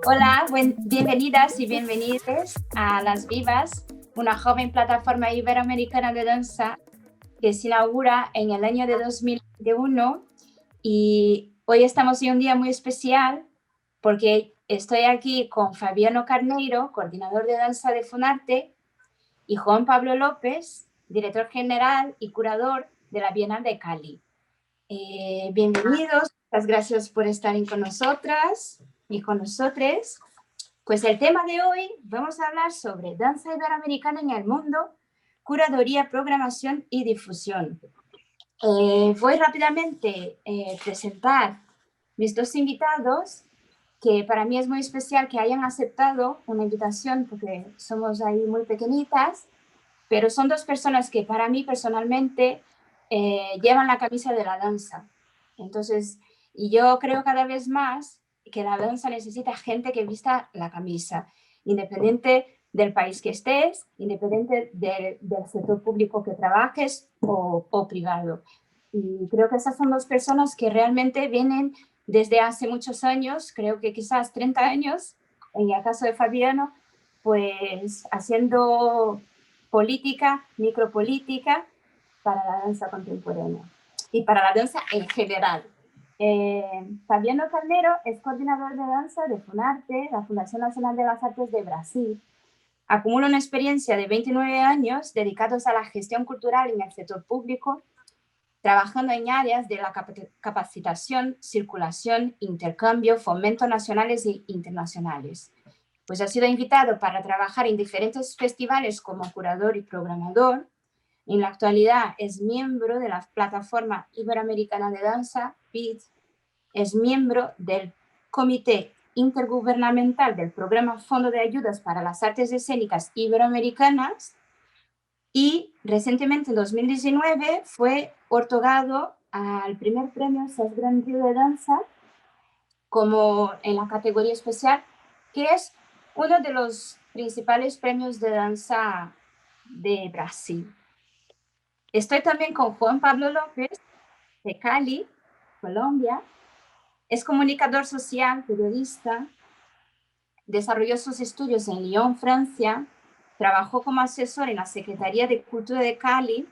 Hola, bienvenidas y bienvenidos a Las Vivas, una joven plataforma iberoamericana de danza que se inaugura en el año de 2021 y hoy estamos en un día muy especial porque estoy aquí con Fabiano Carneiro, coordinador de danza de Funarte, y Juan Pablo López, director general y curador de la Bienal de Cali. Bienvenidos, muchas gracias por estar con nosotras y con nosotros. Pues el tema de hoy vamos a hablar sobre danza iberoamericana en el mundo, curaduría, programación y difusión. Voy rápidamente a presentar mis dos invitados, que para mí es muy especial que hayan aceptado una invitación porque somos ahí muy pequeñitas, pero son dos personas que para mí personalmente llevan la camisa de la danza. Entonces, y yo creo cada vez más que la danza necesita gente que vista la camisa, independiente del país que estés, independiente del sector público que trabajes o privado. Y creo que esas son dos personas que realmente vienen desde hace muchos años, creo que quizás 30 años, en el caso de Fabiano, pues haciendo política, micropolítica para la danza contemporánea y para la danza en general. Fabiano Carneiro es coordinador de danza de Funarte, la Fundación Nacional de las Artes de Brasil. Acumula una experiencia de 29 años dedicados a la gestión cultural en el sector público, trabajando en áreas de la capacitación, circulación, intercambio, fomento nacionales e internacionales. Pues ha sido invitado para trabajar en diferentes festivales como curador y programador. En la actualidad es miembro de la plataforma iberoamericana de danza, PID, es miembro del Comité Intergubernamental del Programa Fondo de Ayudas para las Artes Escénicas Iberoamericanas y recientemente, en 2019, fue otorgado al primer premio SAS Gran Prix de Danza como en la categoría especial, que es uno de los principales premios de danza de Brasil. Estoy también con Juan Pablo López, de Cali, Colombia. Es comunicador social, periodista, desarrolló sus estudios en Lyon, Francia, trabajó como asesor en la Secretaría de Cultura de Cali,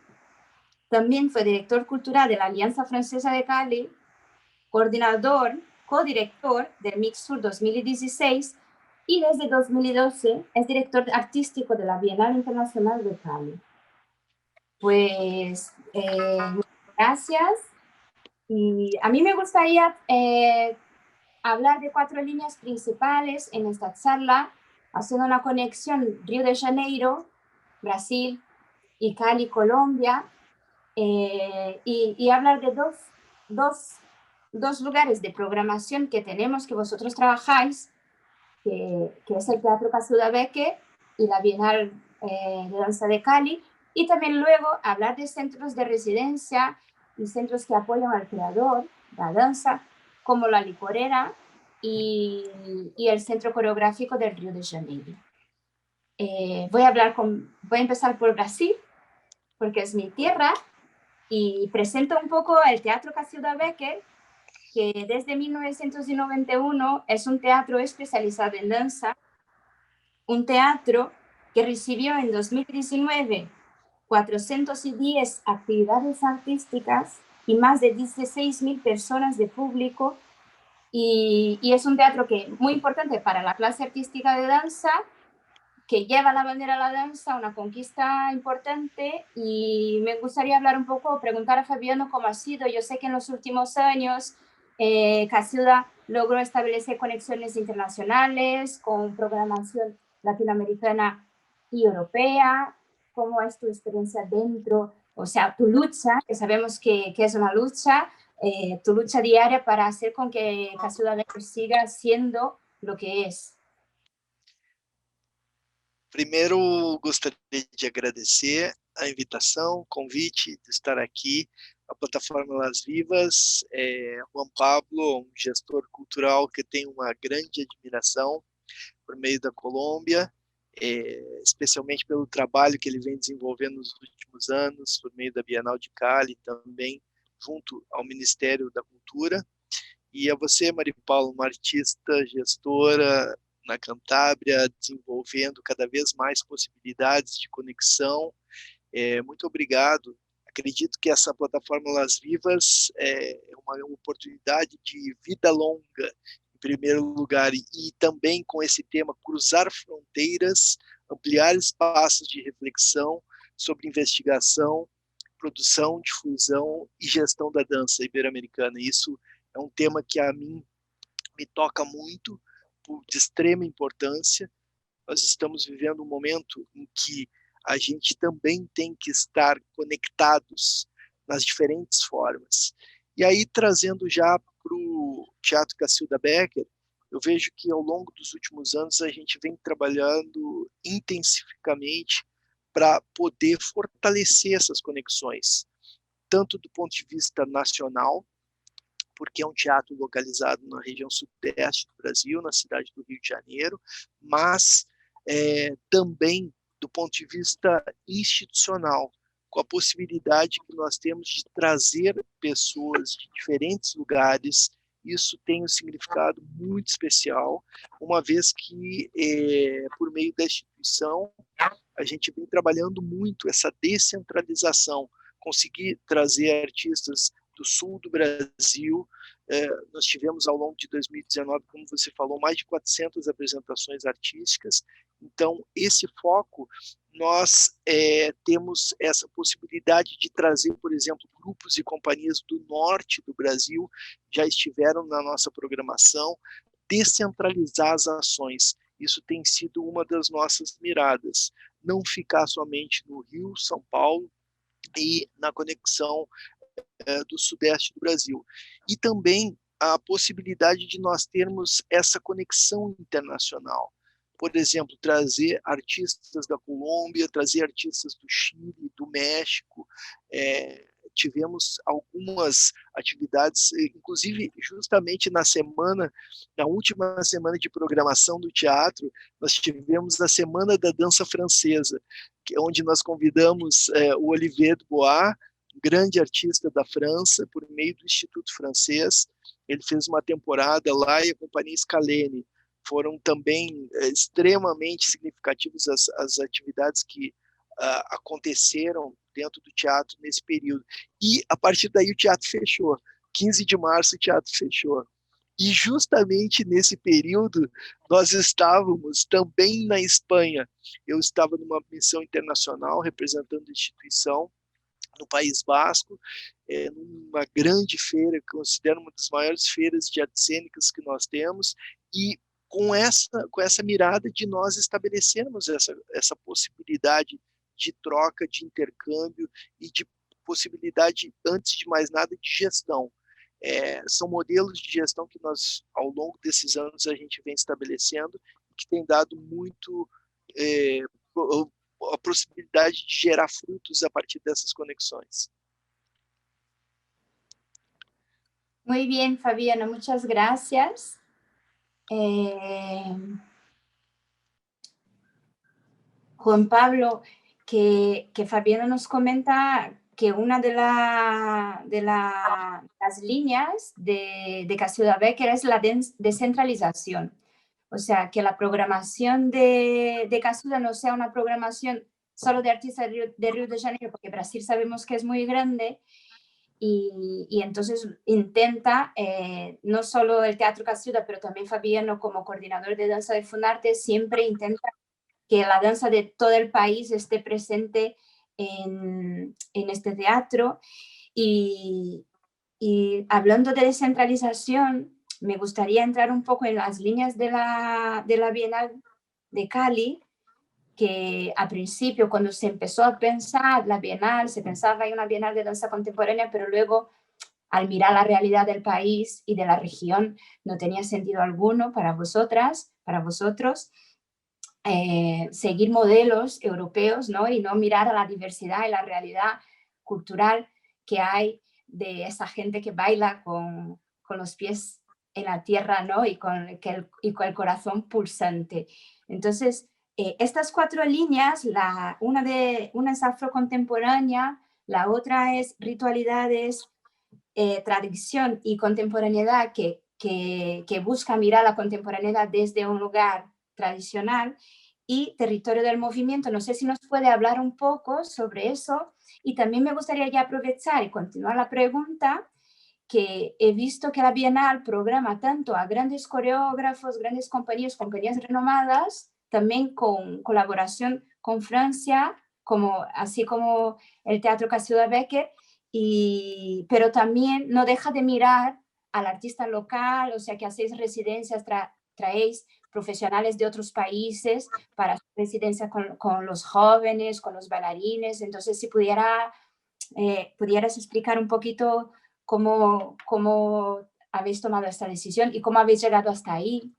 también fue director cultural de la Alianza Francesa de Cali, coordinador, codirector del Mixur 2016 y desde 2012 es director artístico de la Bienal Internacional de Cali. Pues gracias. Y a mí me gustaría hablar de 4 líneas principales en esta charla, haciendo una conexión Río de Janeiro, Brasil y Cali, Colombia, y hablar de dos lugares de programación que tenemos, que vosotros trabajáis, que es el Teatro Casilda Beque y la Bienal de Danza de Cali, y también luego hablar de centros de residencia y centros que apoyan al creador, la danza, como la Licorera y el Centro Coreográfico del Río de Janeiro. Voy a empezar por Brasil, porque es mi tierra, y presento un poco el Teatro Casilda Beque, que desde 1991 es un teatro especializado en danza, un teatro que recibió en 2019 410 actividades artísticas y más de 16.000 personas de público, y es un teatro que muy importante para la clase artística de danza, que lleva la bandera a la danza, una conquista importante. Y me gustaría hablar un poco, preguntar a Fabiano cómo ha sido. Yo sé que en los últimos años Casilda logró establecer conexiones internacionales con programación latinoamericana y europea. ¿Cómo es tu experiencia dentro? O sea, tu lucha, que sabemos que es una lucha, tu lucha diaria para hacer con que Casilda siga siendo lo que es. Primeiro, gostaria de agradecer a invitação, o convite de estar aqui, a plataforma Las Vivas, Juan Pablo, um gestor cultural que tem uma grande admiração por meio da Colômbia, especialmente pelo trabalho que ele vem desenvolvendo nos últimos anos, por meio da Bienal de Cali, também junto ao Ministério da Cultura. E a você, Maria Paula, uma artista, gestora, na Cantábria, desenvolvendo cada vez mais possibilidades de conexão. Muito obrigado. Acredito que essa plataforma Las Vivas é uma oportunidade de vida longa, em primeiro lugar, e também com esse tema, cruzar fronteiras, ampliar espaços de reflexão sobre investigação, produção, difusão e gestão da dança ibero-americana. Isso é um tema que a mim me toca muito, de extrema importância. Nós estamos vivendo um momento em que a gente também tem que estar conectados nas diferentes formas. E aí, trazendo já para o Teatro Cacilda Becker, eu vejo que ao longo dos últimos anos a gente vem trabalhando intensificamente para poder fortalecer essas conexões, tanto do ponto de vista nacional, porque é um teatro localizado na região sudeste do Brasil, na cidade do Rio de Janeiro, mas também do ponto de vista institucional, com a possibilidade que nós temos de trazer pessoas de diferentes lugares. Isso tem um significado muito especial, uma vez que, por meio da instituição, a gente vem trabalhando muito essa descentralização, conseguir trazer artistas do sul do Brasil. Nós tivemos ao longo de 2019, como você falou, mais de 400 apresentações artísticas. Então, esse foco, nós temos essa possibilidade de trazer, por exemplo, grupos e companhias do norte do Brasil, já estiveram na nossa programação, descentralizar as ações. Isso tem sido uma das nossas miradas, não ficar somente no Rio, São Paulo e na conexão do sudeste do Brasil. E também a possibilidade de nós termos essa conexão internacional. Por exemplo, trazer artistas da Colômbia, trazer artistas do Chile, do México. Tivemos algumas atividades, inclusive justamente na última semana de programação do teatro, nós tivemos a Semana da Dança Francesa, onde nós convidamos o Olivier Dubois, grande artista da França, por meio do Instituto Francês. Ele fez uma temporada lá, e a Companhia Scalene. Foram também extremamente significativas as atividades que aconteceram dentro do teatro nesse período. E, a partir daí, o teatro fechou. 15 de março, o teatro fechou. E, justamente nesse período, nós estávamos também na Espanha. Eu estava numa missão internacional, representando a instituição, no País Basco, numa grande feira, que considero uma das maiores feiras de artes cênicas que nós temos, e com essa mirada de nós estabelecermos essa possibilidade de troca, de intercâmbio e de possibilidade, antes de mais nada, de gestão. São modelos de gestão que nós, ao longo desses anos, a gente vem estabelecendo, que tem dado muito a possibilidade de gerar frutos a partir dessas conexões. Muy bien, Fabiano, muchas gracias. Juan Pablo, que Fabiano nos comenta que una de las líneas de Cacilda Becker es la descentralización. O sea, que la programación de Cacilda no sea una programación solo de artistas de Río de Janeiro, porque Brasil sabemos que es muy grande, y entonces intenta, no solo el Teatro Cacilda, pero también Fabiano como coordinador de danza de Funarte, siempre intenta que la danza de todo el país esté presente en este teatro. Y hablando de descentralización, me gustaría entrar un poco en las líneas de la Bienal de Cali, que a principio, cuando se empezó a pensar la Bienal, se pensaba en una Bienal de danza contemporánea, pero luego, al mirar la realidad del país y de la región, no tenía sentido alguno para vosotras, para vosotros, seguir modelos europeos, ¿no? Y no mirar a la diversidad y la realidad cultural que hay de esa gente que baila con los pies en la tierra, ¿no? Y con el corazón pulsante. Entonces, estas 4 líneas, una es afrocontemporánea, la otra es ritualidades, tradición y contemporaneidad, que busca mirar la contemporaneidad desde un lugar tradicional y territorio del movimiento. No sé si nos puede hablar un poco sobre eso. Y también me gustaría ya aprovechar y continuar la pregunta, que he visto que la Bienal programa tanto a grandes coreógrafos, grandes compañías renomadas, también con colaboración con Francia, así como el Teatro Castillo de Becker, pero también no deja de mirar al artista local, o sea que hacéis residencias, traéis profesionales de otros países para residencias con los jóvenes, con los bailarines. Entonces, si pudieras explicar un poquito cómo habéis tomado esta decisión y cómo habéis llegado hasta ahí.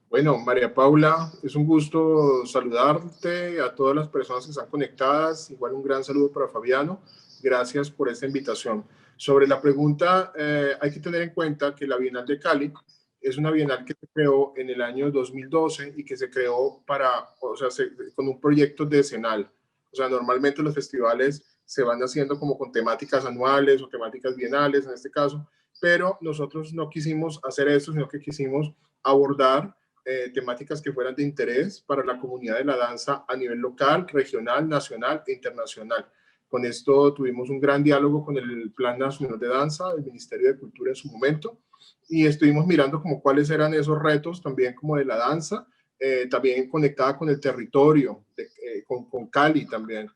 Bueno, María Paula, es un gusto saludarte, a todas las personas que están conectadas. Igual un gran saludo para Fabiano. Gracias por esta invitación. Sobre la pregunta, hay que tener en cuenta que la Bienal de Cali es una bienal que se creó en el año 2012 y que se creó con un proyecto decenal. O sea, normalmente los festivales se van haciendo como con temáticas anuales o temáticas bienales en este caso, pero nosotros no quisimos hacer eso, sino que quisimos abordar temáticas que fueran de interés para la comunidad de la danza a nivel local, regional, nacional e internacional. Con esto tuvimos un gran diálogo con el Plan Nacional de Danza, el Ministerio de Cultura en su momento, y estuvimos mirando como cuáles eran esos retos también como de la danza, también conectada con el territorio, con Cali también.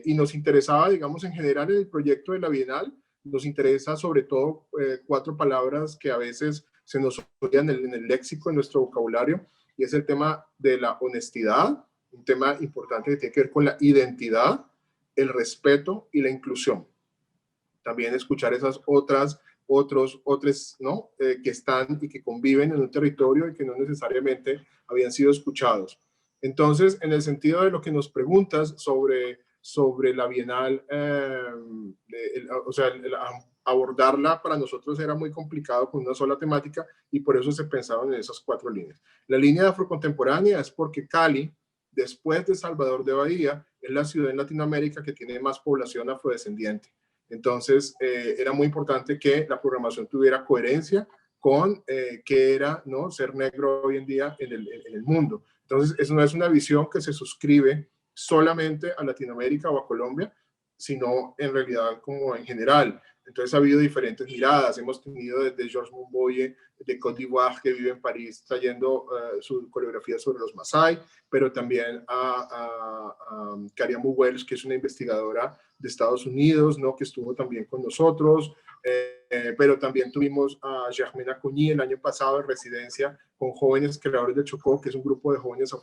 Y nos interesaba, digamos, en general en el proyecto de la Bienal, nos interesa sobre todo 4 palabras que a veces se nos olvidan en el léxico, en nuestro vocabulario, y es el tema de la honestidad, un tema importante que tiene que ver con la identidad, el respeto y la inclusión. También escuchar esas otros, ¿no? Que están y que conviven en un territorio y que no necesariamente habían sido escuchados. Entonces, en el sentido de lo que nos preguntas sobre la Bienal, abordarla para nosotros era muy complicado con una sola temática y por eso se pensaban en esas 4 líneas. La línea de afrocontemporánea es porque Cali, después de Salvador de Bahía, es la ciudad en Latinoamérica que tiene más población afrodescendiente. Entonces, era muy importante que la programación tuviera coherencia con qué era, ¿no?, ser negro hoy en día en el mundo. Entonces, eso no es una visión que se suscribe solamente a Latinoamérica o a Colombia, sino en realidad como en general. Entonces ha habido diferentes miradas. Hemos tenido desde Georges Monboye de Côte d'Ivoire, que vive en París, trayendo su coreografía sobre los Masái, pero también a Kariamou Wells, que es una investigadora de Estados Unidos, ¿no?, que estuvo también con nosotros. Pero también tuvimos a Germaine Acogny el año pasado en residencia con jóvenes creadores de Chocó, que es un grupo de jóvenes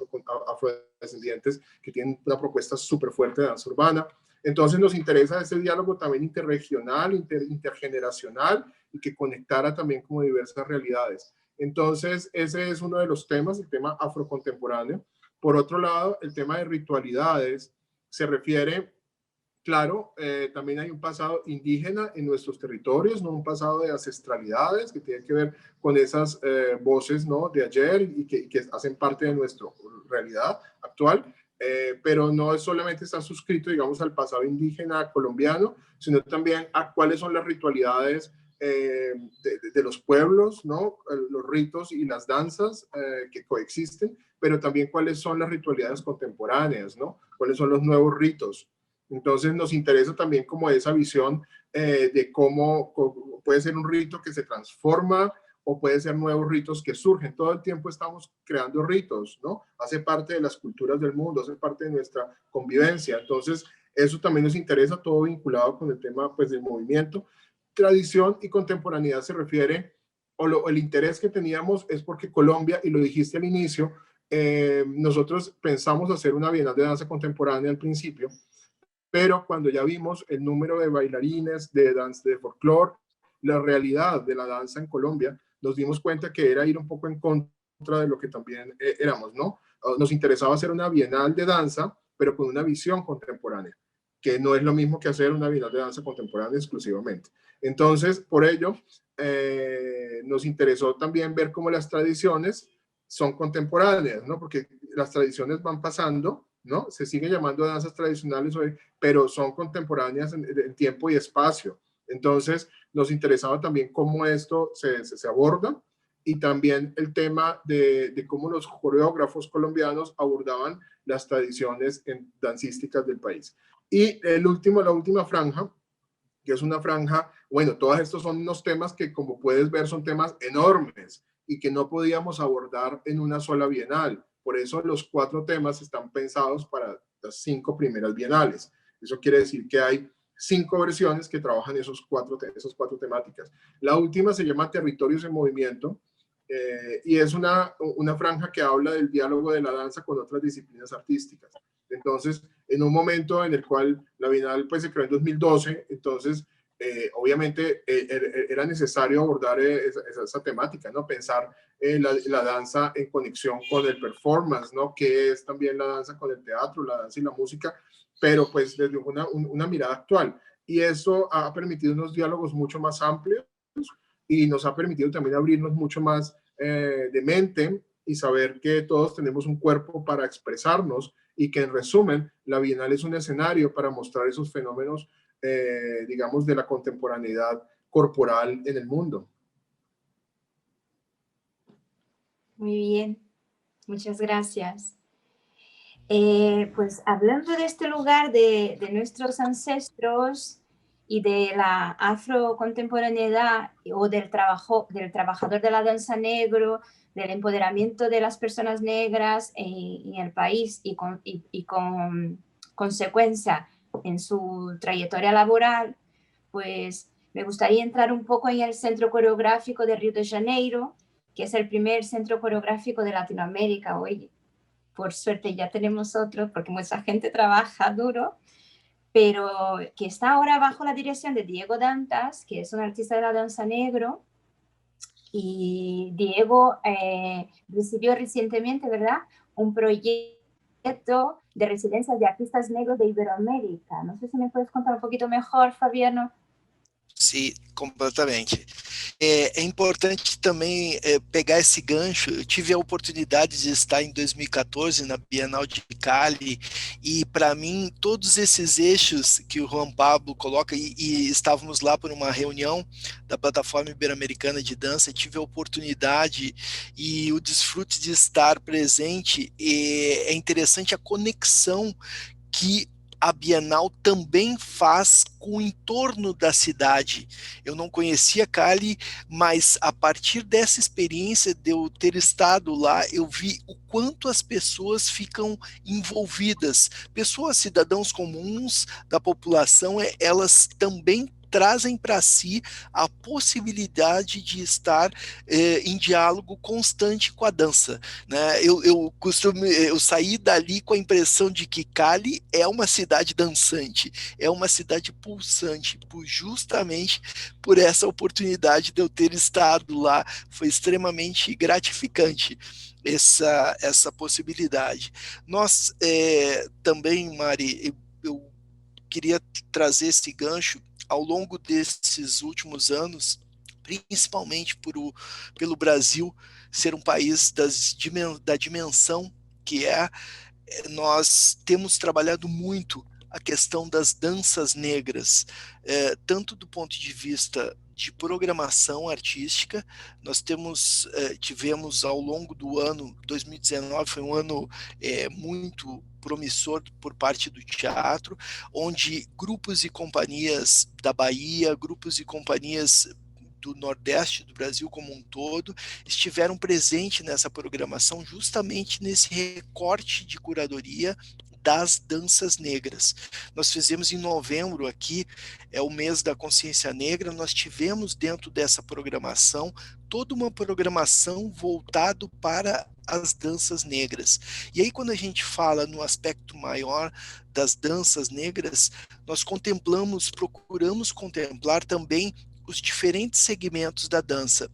afrodescendientes que tienen una propuesta súper fuerte de danza urbana. Entonces nos interesa ese diálogo también interregional, intergeneracional y que conectara también como diversas realidades. Entonces ese es uno de los temas, el tema afrocontemporáneo. Por otro lado, el tema de ritualidades se refiere, claro, también hay un pasado indígena en nuestros territorios, ¿no?, un pasado de ancestralidades que tiene que ver con esas voces, ¿no?, de ayer y que hacen parte de nuestra realidad actual. Pero no es solamente está suscrito, digamos, al pasado indígena colombiano, sino también a cuáles son las ritualidades de los pueblos, ¿no?, los ritos y las danzas que coexisten, pero también cuáles son las ritualidades contemporáneas, ¿no?, cuáles son los nuevos ritos. Entonces nos interesa también como esa visión de cómo puede ser un rito que se transforma o puede ser nuevos ritos que surgen. Todo el tiempo estamos creando ritos, ¿no? Hace parte de las culturas del mundo, hace parte de nuestra convivencia. Entonces, eso también nos interesa, todo vinculado con el tema, pues, del movimiento. Tradición y contemporaneidad se refiere, el interés que teníamos es porque Colombia, y lo dijiste al inicio, nosotros pensamos hacer una bienal de danza contemporánea al principio, pero cuando ya vimos el número de bailarines, de danza, de folclore, la realidad de la danza en Colombia, nos dimos cuenta que era ir un poco en contra de lo que también éramos, ¿no? Nos interesaba hacer una bienal de danza, pero con una visión contemporánea, que no es lo mismo que hacer una bienal de danza contemporánea exclusivamente. Entonces, por ello, nos interesó también ver cómo las tradiciones son contemporáneas, ¿no? Porque las tradiciones van pasando, ¿no? Se siguen llamando danzas tradicionales hoy, pero son contemporáneas en tiempo y espacio. Entonces, nos interesaba también cómo esto se aborda y también el tema de cómo los coreógrafos colombianos abordaban las tradiciones dancísticas del país. Y la última franja, que es una franja, bueno, todos estos son unos temas que, como puedes ver, son temas enormes y que no podíamos abordar en una sola bienal. Por eso los 4 temas están pensados para las 5 primeras bienales. Eso quiere decir que hay 5 versiones que trabajan esas cuatro temáticas. La última se llama Territorios en Movimiento, y es una franja que habla del diálogo de la danza con otras disciplinas artísticas. Entonces, en un momento en el cual la Bienal pues, se creó en 2012, entonces, obviamente, era necesario abordar esa temática, ¿no? Pensar la danza en conexión con el performance, ¿no? Que es también la danza con el teatro, la danza y la música, pero pues desde una mirada actual. Y eso ha permitido unos diálogos mucho más amplios y nos ha permitido también abrirnos mucho más de mente y saber que todos tenemos un cuerpo para expresarnos y que en resumen la Bienal es un escenario para mostrar esos fenómenos, digamos, de la contemporaneidad corporal en el mundo. Muy bien, muchas gracias. Pues hablando de este lugar de nuestros ancestros y de la afrocontemporaneidad o del trabajador de la danza negro, del empoderamiento de las personas negras en el país y con consecuencia en su trayectoria laboral, pues me gustaría entrar un poco en el Centro Coreográfico de Río de Janeiro, que es el primer centro coreográfico de Latinoamérica hoy. Por suerte ya tenemos otro, porque mucha gente trabaja duro, pero que está ahora bajo la dirección de Diego Dantas, que es un artista de la danza negro. Y Diego recibió recientemente, ¿verdad?, un proyecto de residencia de artistas negros de Iberoamérica. No sé si me puedes contar un poquito mejor, Fabiano. Sim, completamente. É importante também pegar esse gancho. Eu tive a oportunidade de estar em 2014 na Bienal de Cali, e para mim todos esses eixos que o Juan Pablo coloca, e estávamos lá por uma reunião da Plataforma Ibero-Americana de Dança, tive a oportunidade e o desfrute de estar presente. E é interessante a conexão que a Bienal também faz com o entorno da cidade. Eu não conhecia Cali, mas a partir dessa experiência de eu ter estado lá, eu vi o quanto as pessoas ficam envolvidas. Pessoas, cidadãos comuns da população, elas também trazem para si a possibilidade de estar em diálogo constante com a dança, né? Eu saí dali com a impressão de que Cali é uma cidade dançante, é uma cidade pulsante, justamente por essa oportunidade de eu ter estado lá. Foi extremamente gratificante essa possibilidade. Nós também, Mari, eu queria trazer esse gancho. Ao longo desses últimos anos, principalmente pelo Brasil ser um país da dimensão que nós temos trabalhado muito a questão das danças negras, tanto do ponto de vista de programação artística. Nós tivemos ao longo do ano 2019, foi um ano muito promissor por parte do teatro, onde grupos e companhias da Bahia, grupos e companhias do Nordeste do Brasil como um todo, estiveram presentes nessa programação, justamente nesse recorte de curadoria das danças negras. Nós fizemos em novembro aqui, é o mês da consciência negra, nós tivemos dentro dessa programação toda uma programação voltado para as danças negras. E aí quando a gente fala no aspecto maior das danças negras, nós procuramos contemplar também os diferentes segmentos da dança,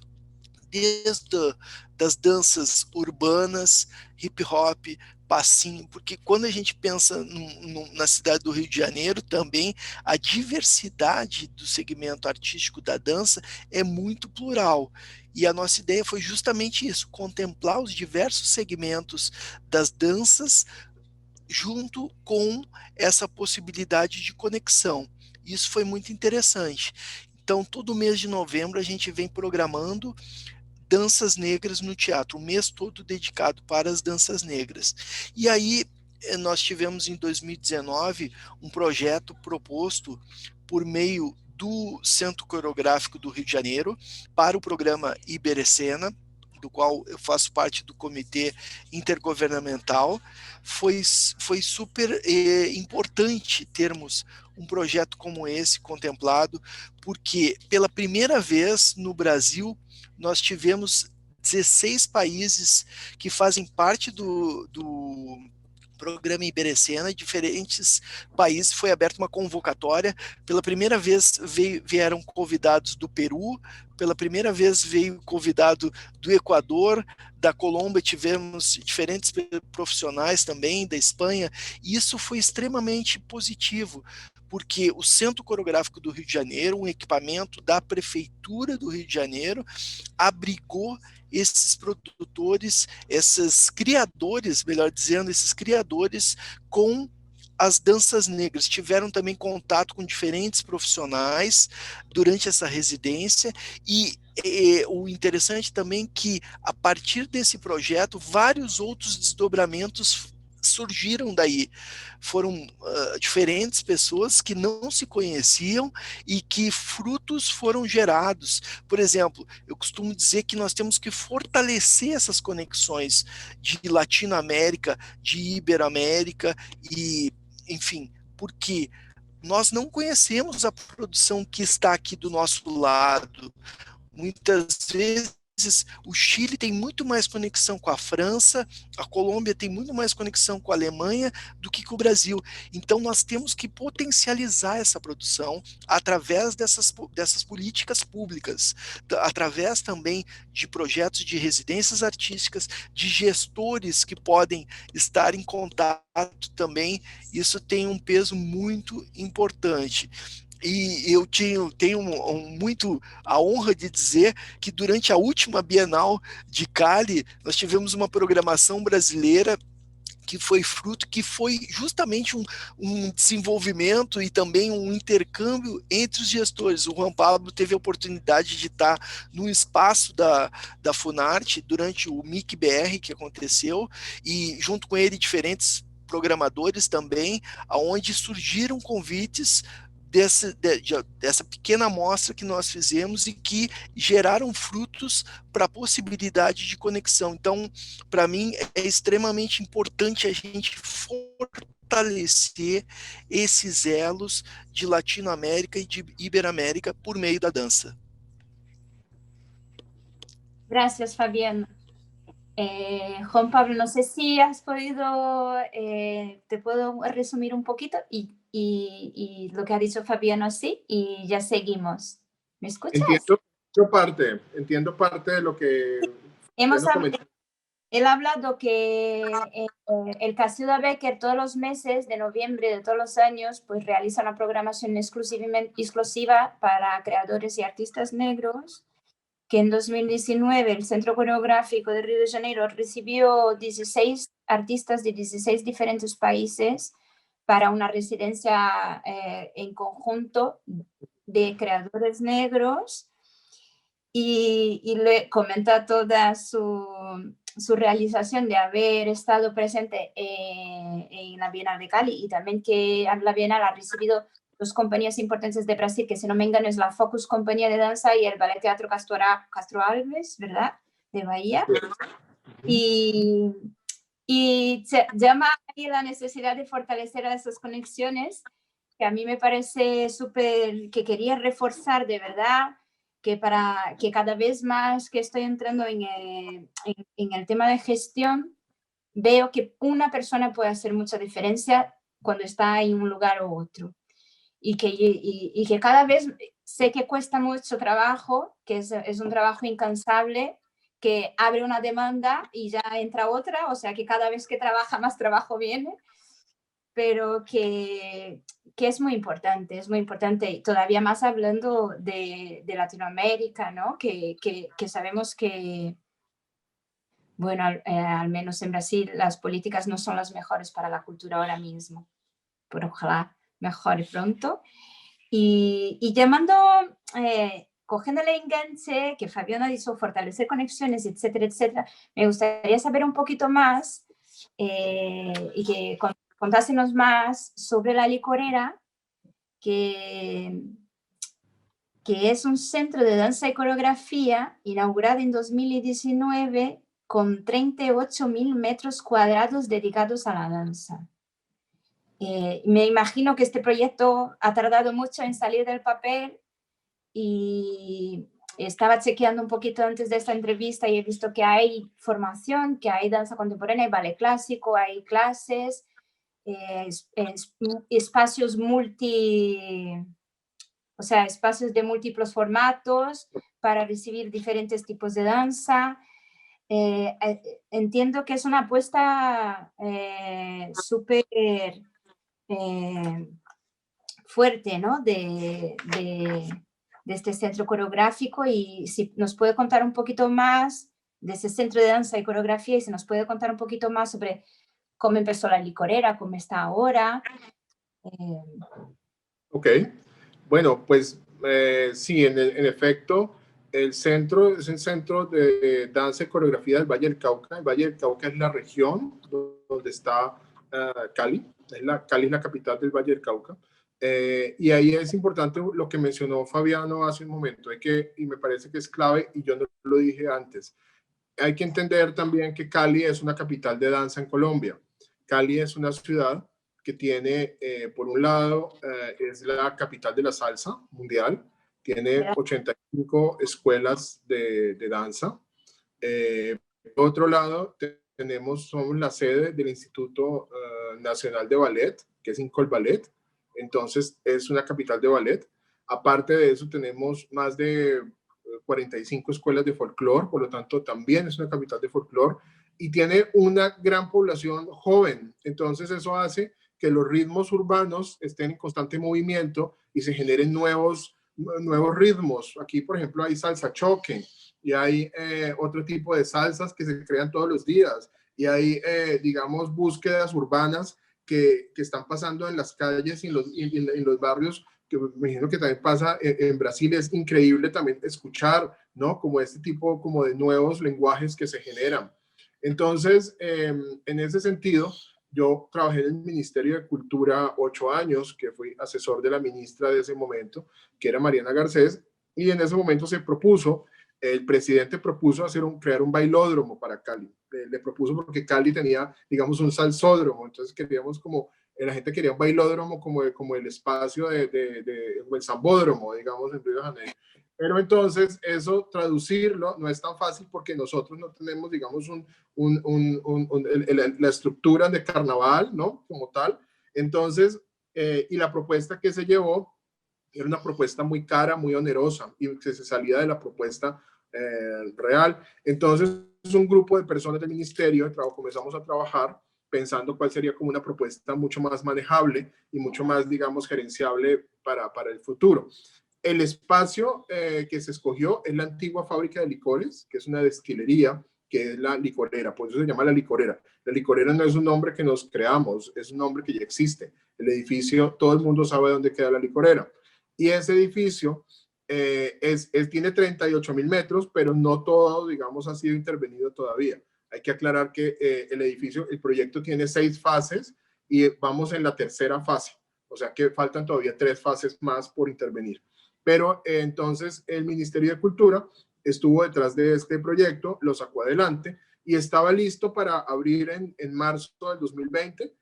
desde das danças urbanas, hip hop, passinho, porque quando a gente pensa na cidade do Rio de Janeiro também, a diversidade do segmento artístico da dança é muito plural. E a nossa ideia foi justamente isso, contemplar os diversos segmentos das danças junto com essa possibilidade de conexão. Isso foi muito interessante. Então, todo mês de novembro a gente vem programando danças negras no teatro, um mês todo dedicado para as danças negras. E aí nós tivemos em 2019 um projeto proposto por meio do Centro Coreográfico do Rio de Janeiro para o programa Iberescena, do qual eu faço parte do comitê intergovernamental. Foi super importante termos um projeto como esse contemplado, porque pela primeira vez no Brasil nós tivemos 16 países que fazem parte do programa Iberescena, diferentes países, foi aberta uma convocatória, pela primeira vez vieram convidados do Peru, pela primeira vez veio convidado do Equador, da Colômbia tivemos diferentes profissionais também, da Espanha, e isso foi extremamente positivo, porque o Centro Coreográfico do Rio de Janeiro, um equipamento da Prefeitura do Rio de Janeiro, abrigou esses produtores, esses criadores, melhor dizendo, esses criadores com as danças negras. Tiveram também contato com diferentes profissionais durante essa residência e o interessante também é que a partir desse projeto vários outros desdobramentos surgiram daí. Foram diferentes pessoas que não se conheciam e que frutos foram gerados. Por exemplo, eu costumo dizer que nós temos que fortalecer essas conexões de Latinoamérica, de Iberoamérica e, enfim, porque nós não conhecemos a produção que está aqui do nosso lado. Muitas vezes o Chile tem muito mais conexão com a França, a Colômbia tem muito mais conexão com a Alemanha do que com o Brasil. Então nós temos que potencializar essa produção através dessas políticas públicas, através também de projetos de residências artísticas, de gestores que podem estar em contato também. Isso tem um peso muito importante. E eu tenho muito a honra de dizer que durante a última Bienal de Cali, nós tivemos uma programação brasileira que foi fruto, que foi justamente um desenvolvimento e também um intercâmbio entre os gestores. O Juan Pablo teve a oportunidade de estar no espaço da Funarte durante o MIC-BR que aconteceu, e junto com ele diferentes programadores também, aonde surgiram convites dessa pequena amostra que nós fizemos e que geraram frutos para a possibilidade de conexão. Então, para mim, é extremamente importante a gente fortalecer esses elos de Latinoamérica e de Iberoamérica por meio da dança. Gracias, Fabián. Juan Pablo, no sé si has podido, te puedo resumir un poquito y lo que ha dicho Fabián así, y ya seguimos. ¿Me escuchas? Entiendo parte de lo que él ha hablado que el Casiuda Becker todos los meses de noviembre de todos los años pues realiza una programación exclusiva para creadores y artistas negros, que en 2019 el Centro Coreográfico de Río de Janeiro recibió 16 artistas de 16 diferentes países para una residencia en conjunto de creadores negros, y le comenta toda su realización de haber estado presente en la Bienal de Cali, y también que la Bienal ha recibido dos compañías importantes de Brasil, que si no me engano es la Focus Compañía de Danza y el Ballet Teatro Castro Alves, ¿verdad? De Bahía. Y llama ahí la necesidad de fortalecer esas conexiones, que a mí me parece súper, que quería reforzar de verdad, que para que cada vez más que estoy entrando en el tema de gestión, veo que una persona puede hacer mucha diferencia cuando está en un lugar u otro. Y que cada vez sé que cuesta mucho trabajo, que es un trabajo incansable, que abre una demanda y ya entra otra, o sea que cada vez que trabaja más trabajo viene, pero que es muy importante, y todavía más hablando de Latinoamérica, ¿no? Que sabemos que, bueno, al menos en Brasil las políticas no son las mejores para la cultura ahora mismo, pero ojalá mejore pronto. Y llamando cogiendo el enganche que Fabián ha dicho, fortalecer conexiones, etcétera, etcétera, me gustaría saber un poquito más y que contásemos más sobre la Licorera, que es un centro de danza y coreografía inaugurado en 2019 con 38.000 metros cuadrados dedicados a la danza. Me imagino que este proyecto ha tardado mucho en salir del papel y estaba chequeando un poquito antes de esta entrevista y he visto que hay formación, que hay danza contemporánea, hay ballet clásico, hay clases, espacios espacios de múltiples formatos para recibir diferentes tipos de danza. Entiendo que es una apuesta súper fuerte, ¿no? de este centro coreográfico, y si nos puede contar un poquito más de ese centro de danza y coreografía, y si nos puede contar un poquito más sobre cómo empezó la Licorera, cómo está ahora. Ok, bueno, pues sí, en efecto, el centro es el centro de danza y coreografía del Valle del Cauca. El Valle del Cauca es la región donde está Cali. Cali es la capital del Valle del Cauca. Y ahí es importante lo que mencionó Fabiano hace un momento, y me parece que es clave, y yo no lo dije antes. Hay que entender también que Cali es una capital de danza en Colombia. Cali es una ciudad que tiene, por un lado, es la capital de la salsa mundial, tiene 85 escuelas de danza. Por otro lado, somos la sede del Instituto Nacional de Ballet, que es Incol Ballet, entonces es una capital de ballet. Aparte de eso, tenemos más de 45 escuelas de folclore, por lo tanto también es una capital de folclore, y tiene una gran población joven, entonces eso hace que los ritmos urbanos estén en constante movimiento y se generen nuevos ritmos. Aquí, por ejemplo, hay salsa choque, y hay otro tipo de salsas que se crean todos los días, y hay, digamos, búsquedas urbanas que están pasando en las calles y en los barrios, que me imagino que también pasa en Brasil. Es increíble también escuchar, ¿no? Como este tipo como de nuevos lenguajes que se generan. Entonces, en ese sentido, yo trabajé en el Ministerio de Cultura 8 años, que fui asesor de la ministra de ese momento, que era Mariana Garcés, y en ese momento el presidente propuso crear un bailódromo para Cali. Le propuso porque Cali tenía, digamos, un salsódromo, entonces queríamos la gente quería un bailódromo como el espacio o el zambódromo, digamos, en Río de Janeiro. Pero entonces eso traducirlo no es tan fácil porque nosotros no tenemos, digamos, la estructura de carnaval, ¿no? Como tal. Entonces, y la propuesta que se llevó era una propuesta muy cara, muy onerosa, y que se salía de la propuesta real. Entonces, un grupo de personas del ministerio comenzamos a trabajar pensando cuál sería como una propuesta mucho más manejable y mucho más, digamos, gerenciable para el futuro. El espacio que se escogió es la antigua fábrica de licores, que es una destilería, que es la Licorera, por eso se llama la Licorera. La Licorera no es un nombre que nos creamos, es un nombre que ya existe. El edificio, todo el mundo sabe dónde queda la Licorera. Y ese edificio tiene 38.000 metros, pero no todo, digamos, ha sido intervenido todavía. Hay que aclarar que el proyecto tiene 6 fases y vamos en la tercera fase. O sea que faltan todavía 3 fases más por intervenir. Pero entonces el Ministerio de Cultura estuvo detrás de este proyecto, lo sacó adelante y estaba listo para abrir en marzo del 2020,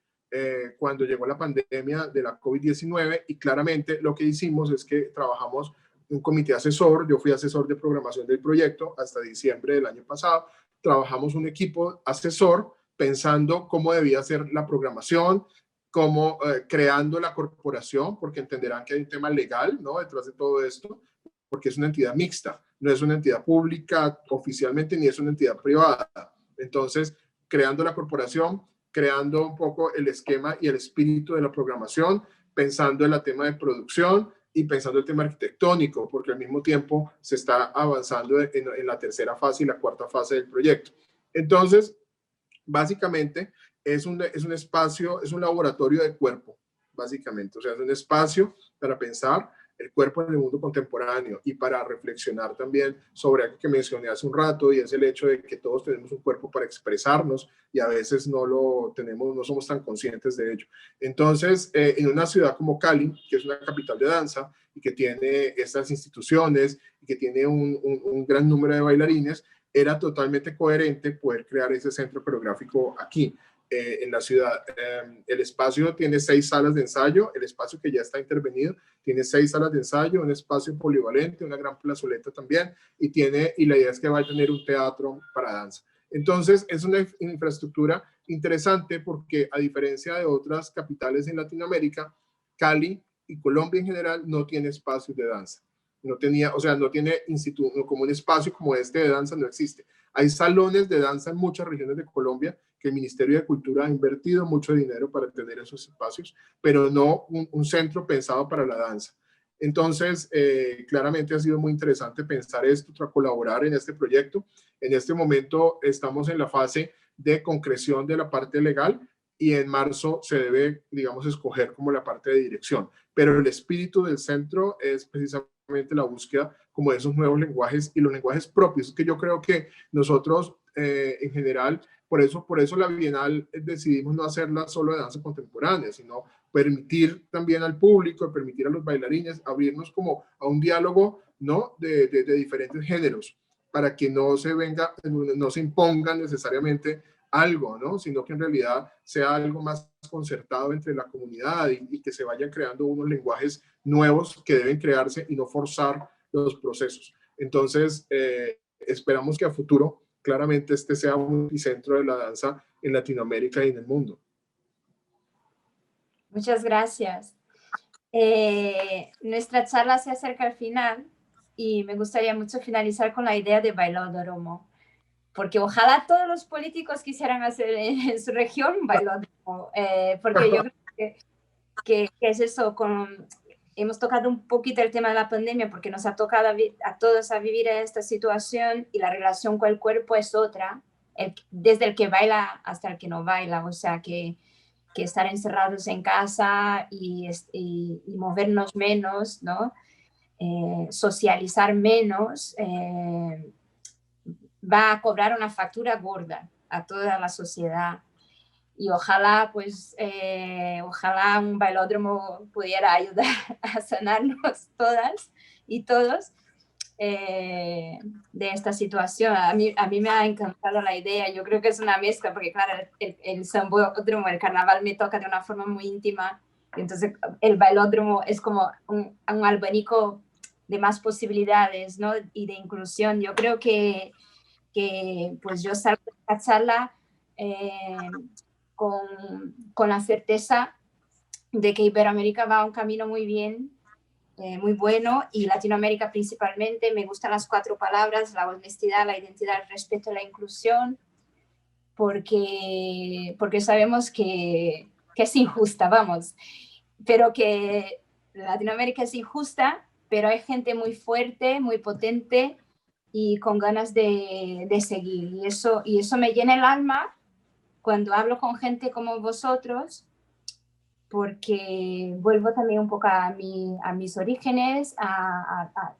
cuando llegó la pandemia de la COVID-19, y claramente lo que hicimos es que trabajamos un comité asesor. Yo fui asesor de programación del proyecto hasta diciembre del año pasado. Trabajamos un equipo asesor pensando cómo debía ser la programación, cómo creando la corporación, porque entenderán que hay un tema legal, ¿no?, detrás de todo esto, porque es una entidad mixta, no es una entidad pública oficialmente ni es una entidad privada. Entonces, creando la corporación, creando un poco el esquema y el espíritu de la programación, pensando en el tema de producción y pensando en el tema arquitectónico, porque al mismo tiempo se está avanzando en la tercera fase y la cuarta fase del proyecto. Entonces, básicamente, es un espacio, es un laboratorio de cuerpo, básicamente. O sea, es un espacio para pensar el cuerpo en el mundo contemporáneo y para reflexionar también sobre algo que mencioné hace un rato, y es el hecho de que todos tenemos un cuerpo para expresarnos y a veces no lo tenemos, no somos tan conscientes de ello. Entonces, en una ciudad como Cali, que es una capital de danza y que tiene estas instituciones y que tiene un gran número de bailarines, era totalmente coherente poder crear ese centro coreográfico aquí. En la ciudad. El espacio tiene 6 salas de ensayo, el espacio que ya está intervenido tiene 6 salas de ensayo, un espacio polivalente, una gran plazoleta también, y la idea es que va a tener un teatro para danza. Entonces, es una infraestructura interesante porque, a diferencia de otras capitales en Latinoamérica, Cali y Colombia en general no tiene espacios de danza. No tenía, o sea, no tiene como un espacio como este de danza, no existe. Hay salones de danza en muchas regiones de Colombia que el Ministerio de Cultura ha invertido mucho dinero para tener esos espacios, pero no un centro pensado para la danza. Entonces, claramente ha sido muy interesante pensar esto, colaborar en este proyecto. En este momento estamos en la fase de concreción de la parte legal y en marzo se debe, digamos, escoger como la parte de dirección. Pero el espíritu del centro es precisamente la búsqueda como de esos nuevos lenguajes y los lenguajes propios, que yo creo que nosotros en general, por eso la Bienal decidimos no hacerla solo de danza contemporánea, sino permitir también al público, permitir a los bailarines abrirnos como a un diálogo, ¿no? de diferentes géneros, para que no se imponga necesariamente algo, ¿no? Sino que en realidad sea algo más concertado entre la comunidad y que se vayan creando unos lenguajes nuevos que deben crearse y no forzar los procesos. Entonces, esperamos que a futuro claramente este sea un epicentro de la danza en Latinoamérica y en el mundo. Muchas gracias. Nuestra charla se acerca al final y me gustaría mucho finalizar con la idea de bailódromo, porque ojalá todos los políticos quisieran hacer en su región un bailódromo, porque yo creo que es eso, hemos tocado un poquito el tema de la pandemia porque nos ha tocado a todos a vivir en esta situación y la relación con el cuerpo es otra, desde el que baila hasta el que no baila, o sea que estar encerrados en casa y movernos menos, ¿no? Socializar menos, va a cobrar una factura gorda a toda la sociedad. Y ojalá, ojalá un bailódromo pudiera ayudar a sanarnos todas y todos de esta situación. A mí me ha encantado la idea. Yo creo que es una mezcla, porque claro, el sambódromo, el carnaval me toca de una forma muy íntima. Entonces el bailódromo es como un abanico de más posibilidades, ¿no? Y de inclusión. Yo creo que pues yo salgo de esta charla con la certeza de que Iberoamérica va a un camino muy bien, muy bueno, y Latinoamérica principalmente. Me gustan las 4 palabras: la honestidad, la identidad, el respeto, la inclusión, porque sabemos que es injusta, vamos, pero que Latinoamérica es injusta, pero hay gente muy fuerte, muy potente y con ganas de seguir, y eso me llena el alma cuando hablo con gente como vosotros, porque vuelvo también un poco a mis orígenes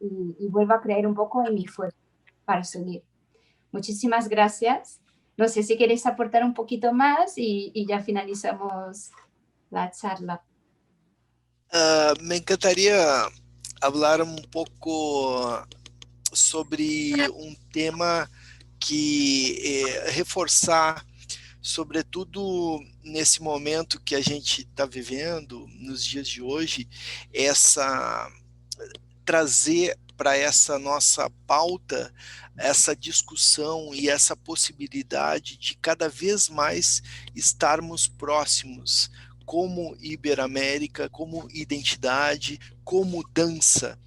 y vuelvo a creer un poco en mi fuerza para seguir. Muchísimas gracias. No sé si queréis aportar un poquito más y ya finalizamos la charla. Me encantaría hablar un poco sobre um tema que reforçar, sobretudo nesse momento que a gente está vivendo, nos dias de hoje, trazer para essa nossa pauta essa discussão e essa possibilidade de cada vez mais estarmos próximos como Iberoamérica, como identidade, como dança,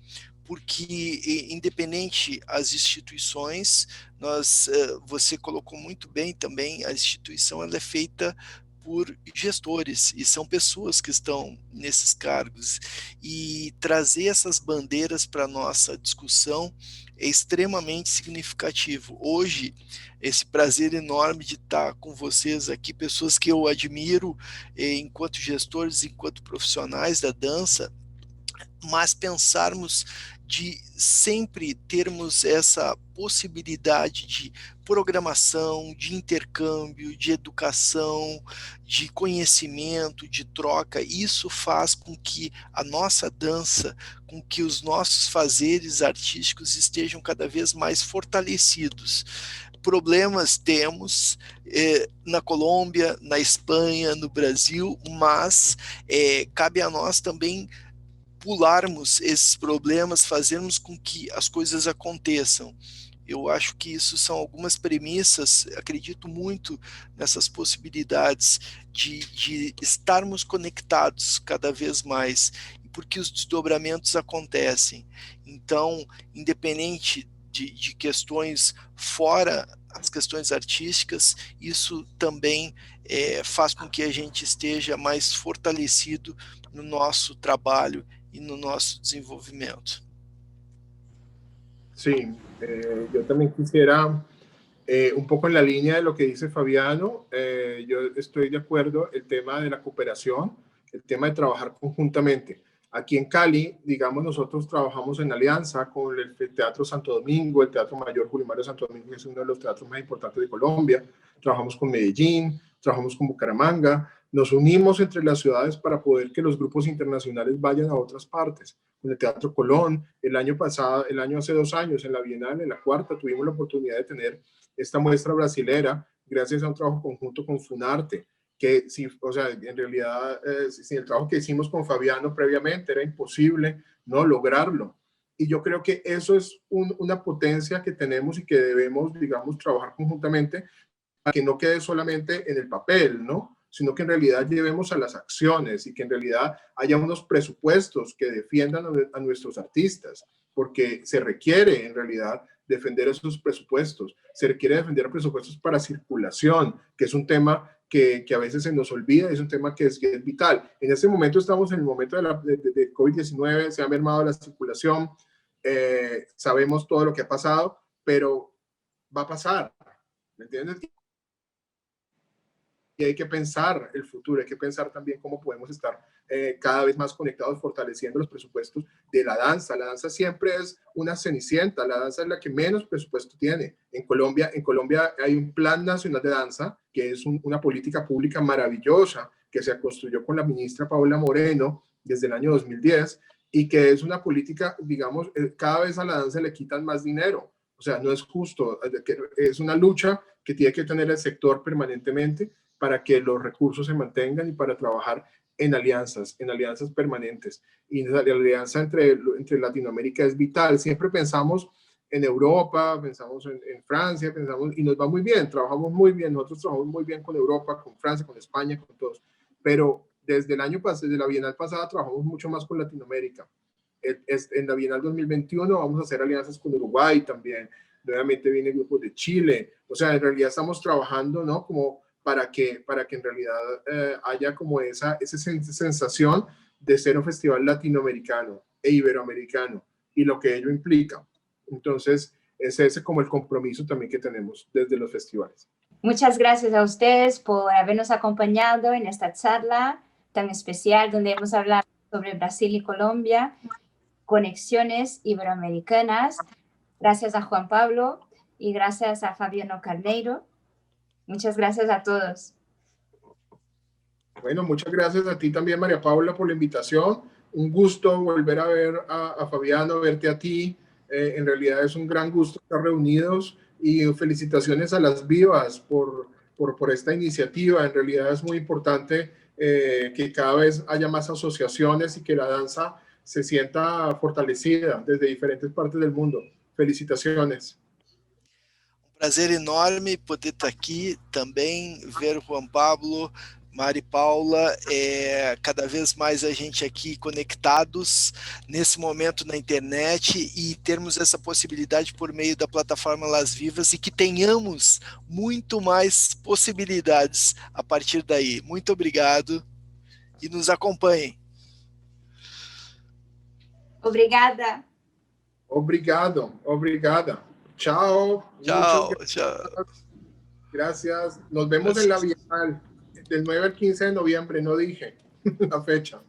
porque independente as instituições, você colocou muito bem também, a instituição ela é feita por gestores e são pessoas que estão nesses cargos, e trazer essas bandeiras para a nossa discussão é extremamente significativo. Hoje, esse prazer enorme de estar com vocês aqui, pessoas que eu admiro enquanto gestores, enquanto profissionais da dança, mas pensarmos de sempre termos essa possibilidade de programação, de intercâmbio, de educação, de conhecimento, de troca. Isso faz com que a nossa dança, com que os nossos fazeres artísticos estejam cada vez mais fortalecidos. Problemas temos na Colômbia, na Espanha, no Brasil, mas cabe a nós também pularmos esses problemas, fazermos com que as coisas aconteçam. Eu acho que isso são algumas premissas, acredito muito nessas possibilidades de estarmos conectados cada vez mais, porque os desdobramentos acontecem. Então, independente de questões fora as questões artísticas, isso também faz com que a gente esteja mais fortalecido no nosso trabalho y no nuestro desenvolvimiento. Sí, yo también quisiera, un poco en la línea de lo que dice Fabiano, yo estoy de acuerdo, el tema de la cooperación, el tema de trabajar conjuntamente. Aquí en Cali, digamos, nosotros trabajamos en alianza con el Teatro Santo Domingo, el Teatro Mayor Julio Mario Santo Domingo, que es uno de los teatros más importantes de Colombia. Trabajamos con Medellín, trabajamos con Bucaramanga. Nos unimos entre las ciudades para poder que los grupos internacionales vayan a otras partes. Con el Teatro Colón, el año hace 2 años, en la Bienal, en la cuarta, tuvimos la oportunidad de tener esta muestra brasilera gracias a un trabajo conjunto con Funarte, que sí, o sea, en realidad, sin el trabajo que hicimos con Fabiano previamente, era imposible no lograrlo. Y yo creo que eso es una potencia que tenemos y que debemos, digamos, trabajar conjuntamente para que no quede solamente en el papel, ¿no? Sino que en realidad llevemos a las acciones y que en realidad haya unos presupuestos que defiendan a nuestros artistas, porque se requiere en realidad defender esos presupuestos, se requiere defender presupuestos para circulación, que es un tema que a veces se nos olvida, es un tema que es vital. En este momento estamos en el momento de COVID-19, se ha mermado la circulación, sabemos todo lo que ha pasado, pero va a pasar, ¿me entiendes? Y hay que pensar el futuro, hay que pensar también cómo podemos estar cada vez más conectados, fortaleciendo los presupuestos de la danza. La danza siempre es una cenicienta, la danza es la que menos presupuesto tiene. En Colombia hay un Plan Nacional de Danza, que es una política pública maravillosa, que se construyó con la ministra Paola Moreno desde el año 2010, y que es una política, digamos, cada vez a la danza le quitan más dinero. O sea, no es justo, es una lucha que tiene que tener el sector permanentemente para que los recursos se mantengan y para trabajar en alianzas permanentes. Y la alianza entre Latinoamérica es vital. Siempre pensamos en Europa, pensamos en Francia, y nos va muy bien, trabajamos muy bien, nosotros trabajamos muy bien con Europa, con Francia, con España, con todos. Pero desde el año pasado, desde la Bienal pasada, trabajamos mucho más con Latinoamérica. En la Bienal 2021 vamos a hacer alianzas con Uruguay también. Nuevamente viene grupos de Chile. O sea, en realidad estamos trabajando, ¿no? Como para que en realidad haya como esa sensación de ser un festival latinoamericano e iberoamericano y lo que ello implica. Entonces, ese es como el compromiso también que tenemos desde los festivales. Muchas gracias a ustedes por habernos acompañado en esta charla tan especial donde hemos hablado sobre Brasil y Colombia, conexiones iberoamericanas. Gracias a Juan Pablo y gracias a Fabiano Carneiro. Muchas gracias a todos. Bueno, muchas gracias a ti también, María Paula, por la invitación. Un gusto volver a ver a Fabiano, verte a ti. En realidad es un gran gusto estar reunidos y felicitaciones a las Vivas por esta iniciativa. En realidad es muy importante que cada vez haya más asociaciones y que la danza se sienta fortalecida desde diferentes partes del mundo. Felicitaciones. Prazer enorme poder estar aqui também, ver o Juan Pablo, Mari Paula, cada vez mais a gente aqui conectados nesse momento na internet e termos essa possibilidade por meio da plataforma Las Vivas e que tenhamos muito mais possibilidades a partir daí. Muito obrigado e nos acompanhem. Obrigada. Obrigada. Chao. Chao. Gracias. Nos vemos en la Bienal del 9 al 15 de noviembre, no dije la fecha.